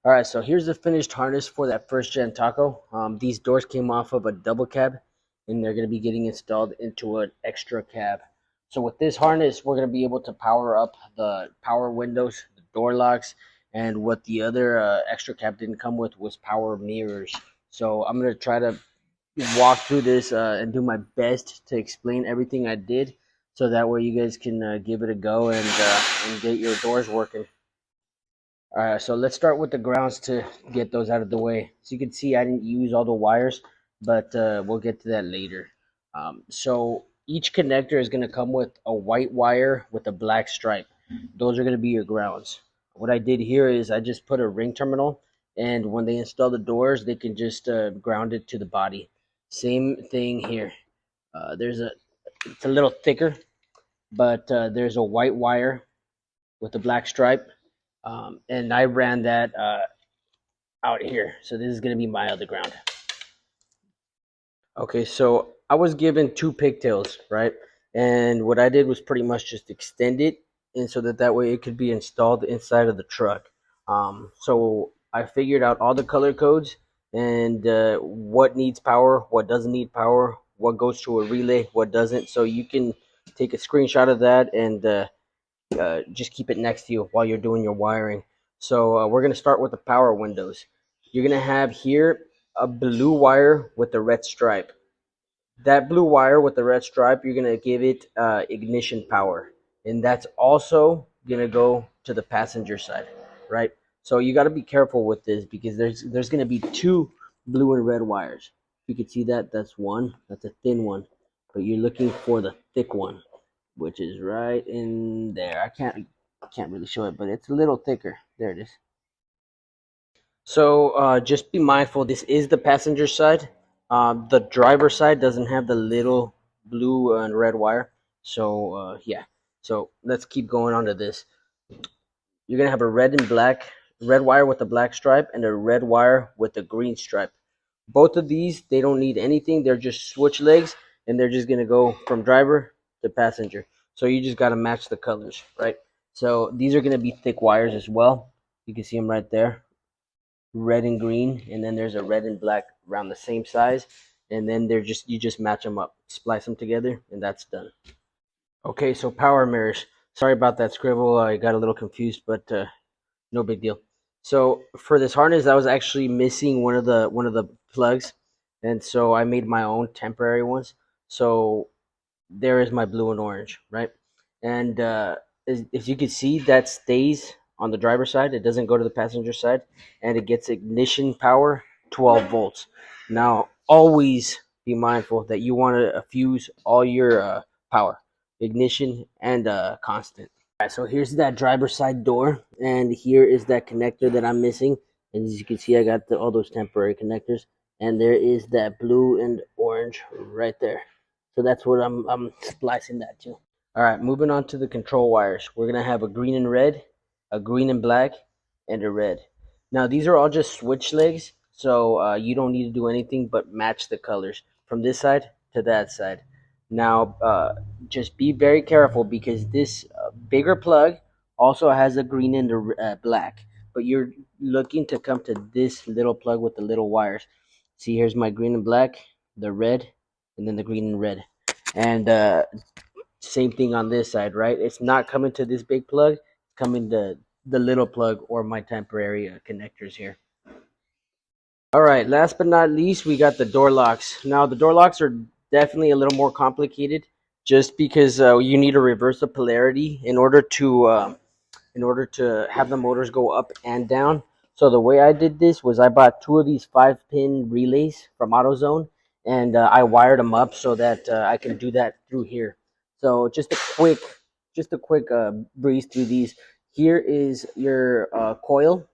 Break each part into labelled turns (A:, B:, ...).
A: All right, so here's the finished harness for that first gen Taco. These doors came off of a double cab, and they're going to be getting installed into an extra cab. So with this harness, we're going to be able to power up the power windows, the door locks, and what the other extra cab didn't come with was power mirrors. So I'm going to try to walk through this and do my best to explain everything I did, so that way you guys can give it a go and get your doors working. All right, so let's start with the grounds to get those out of the way. So you can see I didn't use all the wires, but we'll get to that later. So each connector is going to come with a white wire with a black stripe. Those are going to be your grounds. What I did here is I just put a ring terminal, and when they install the doors, they can just ground it to the body. Same thing here. It's a little thicker, but there's a white wire with a black stripe, and I ran that out here. So this is going to be my other ground. Okay, so I was given two pigtails, right? And what I did was pretty much just extend it, and so that way it could be installed inside of the truck. So I figured out all the color codes and what needs power, what doesn't need power, what goes to a relay, what doesn't. So you can take a screenshot of that and just keep it next to you while you're doing your wiring. So we're going to start with the power windows. You're going to have here a blue wire with a red stripe. That blue wire with the red stripe, you're going to give it ignition power. And that's also going to go to the passenger side, right? So you got to be careful with this because there's going to be two blue and red wires. If you can see that, that's one. That's a thin one. But you're looking for the thick one, which is right in there. I can't really show it, but it's a little thicker. There it is. So just be mindful. This is the passenger side. The driver side doesn't have the little blue and red wire. So yeah. So let's keep going on to this. You're gonna have a red wire with a black stripe and a red wire with a green stripe. Both of these, they don't need anything. They're just switch legs, and they're just gonna go from driver to passenger. So you just gotta match the colors, right? So these are gonna be thick wires as well. You can see them right there, red and green, and then there's a red and black around the same size, and then you just match them up, splice them together, and that's done. Okay, so power mirrors. Sorry about that scribble. I got a little confused, but no big deal. So for this harness, I was actually missing one of the plugs, and so I made my own temporary ones. So there is my blue and orange, right? And as you can see, that stays on the driver's side. It doesn't go to the passenger side, and it gets ignition power, 12 volts. Now, always be mindful that you want to fuse all your power, ignition, and constant. All right, so here's that driver's side door, and here is that connector that I'm missing. And as you can see, I got all those temporary connectors, and there is that blue and orange right there. So that's what I'm splicing that to. All right, moving on to the control wires. We're gonna have a green and red, a green and black, and a red. Now these are all just switch legs, so you don't need to do anything but match the colors from this side to that side. Now just be very careful because this bigger plug also has a green and a black, but you're looking to come to this little plug with the little wires. See, here's my green and black, the red, and then the green and red. And same thing on this side, right? It's not coming to this big plug, it's coming to the little plug or my temporary connectors here. All right, last but not least, we got the door locks. Now, the door locks are definitely a little more complicated just because you need to reverse the polarity in order to have the motors go up and down. So the way I did this was I bought two of these 5-pin relays from AutoZone, and I wired them up so that I can do that through here. So just a quick breeze through these. Here is your coil,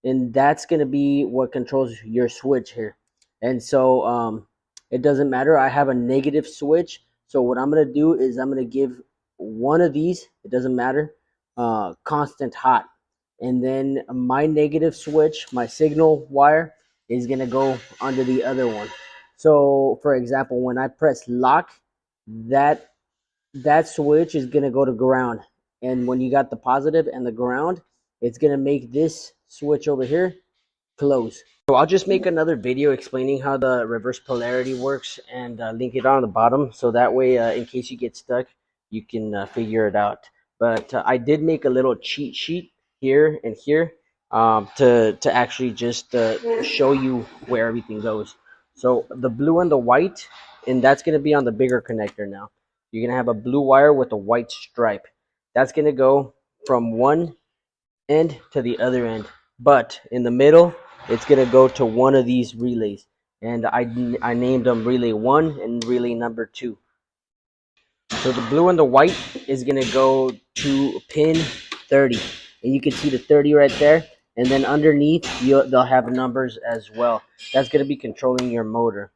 A: and that's going to be what controls your switch here. And so it doesn't matter. I have a negative switch. So what I'm going to do is I'm going to give one of these, it doesn't matter, constant hot. And then my negative switch, my signal wire, is going to go under the other one. So for example, when I press lock, that that switch is going to go to ground. And when you got the positive and the ground, it's going to make this switch over here close. So I'll just make another video explaining how the reverse polarity works and link it on the bottom, so that way in case you get stuck you can figure it out. But I did make a little cheat sheet here and here to actually just show you where everything goes. So the blue and the white, and that's going to be on the bigger connector now. You're going to have a blue wire with a white stripe. That's going to go from one end to the other end, but in the middle it's going to go to one of these relays, and I named them relay 1 and relay number 2. So the blue and the white is going to go to pin 30, and you can see the 30 right there, and then underneath they'll have numbers as well. That's going to be controlling your motor.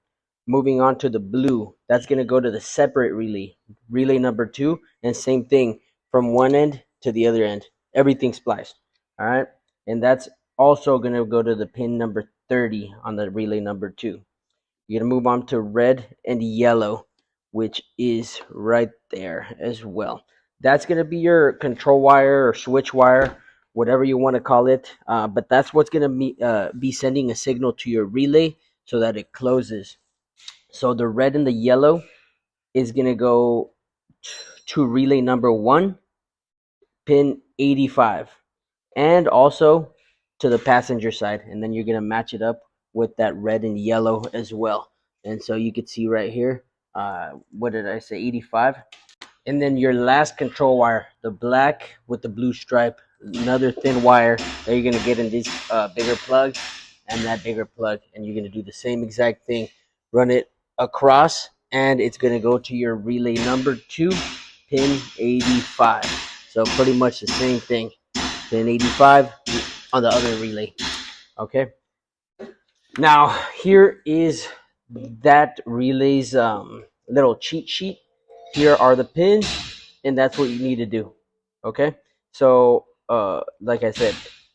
A: Moving on to the blue, that's going to go to the separate relay number 2, and same thing from one end to the other end, everything spliced. All right, and that's also going to go to the pin number 30 on the relay number 2. You're going to move on to red and yellow, which is right there as well. That's going to be your control wire or switch wire, whatever you want to call it. But that's what's going to be sending a signal to your relay so that it closes. So the red and the yellow is going to go to relay number 1, pin 85, and also to the passenger side. And then you're going to match it up with that red and yellow as well. And so you can see right here, what did I say, 85? And then your last control wire, the black with the blue stripe, another thin wire that you're going to get in these bigger plugs and that bigger plug. And you're going to do the same exact thing. Run it across, and it's going to go to your relay number 2, pin 85. So pretty much the same thing. Pin 85 on the other relay. Okay. Now here is that relay's little cheat sheet. Here are the pins, and that's what you need to do. Okay, so like I said,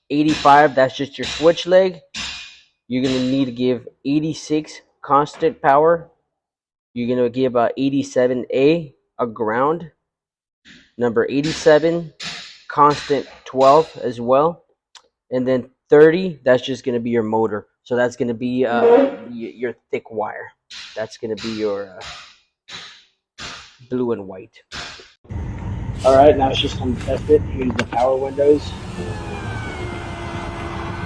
A: 85, that's just your switch leg. You're gonna need to give 86 constant power. You're gonna give 87A a ground, number 87 constant 12 as well, and then 30, that's just gonna be your motor. So that's gonna be your thick wire. That's gonna be your blue and white. All right, now it's just time to test it. Here's the power windows.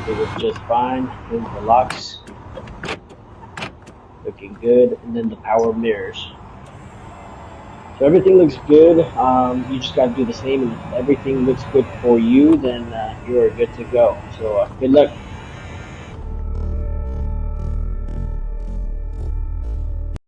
A: It was just fine. Here's the locks. Looking good. And then the power mirrors. So everything looks good. You just got to do the same. And if everything looks good for you, then you're good to go. So good luck.